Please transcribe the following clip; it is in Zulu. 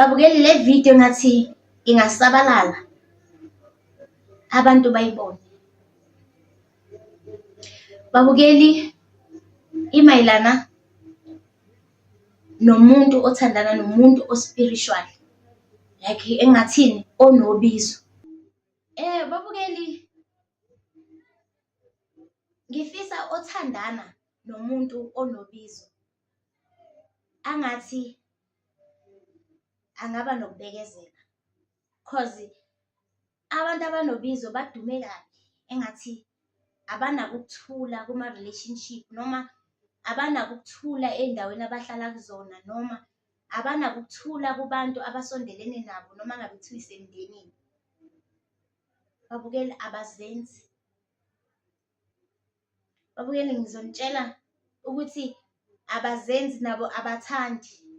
Babukeli le video ngathi ingasabalala abantu bayibone. Babukeli imayelana nomuntu othandana nomuntu o-spiritual, like engathini onobizo. Babukeli, ngifisa othandana nomuntu onobizo angathi angaba nokubekezela, cause abantu abanobizo badume kabi engathi abanako ukuthula kuma-relationship noma abanako ukuthula ey'ndaweni abahlala kuzona noma abanako ukuthula kubantu abasondelene nabo noma ngabe kuthiwa isemndenini. Babukeli abazenzi. Babukeli ngizonitshela ukuthi abazenzi nabo abathandi.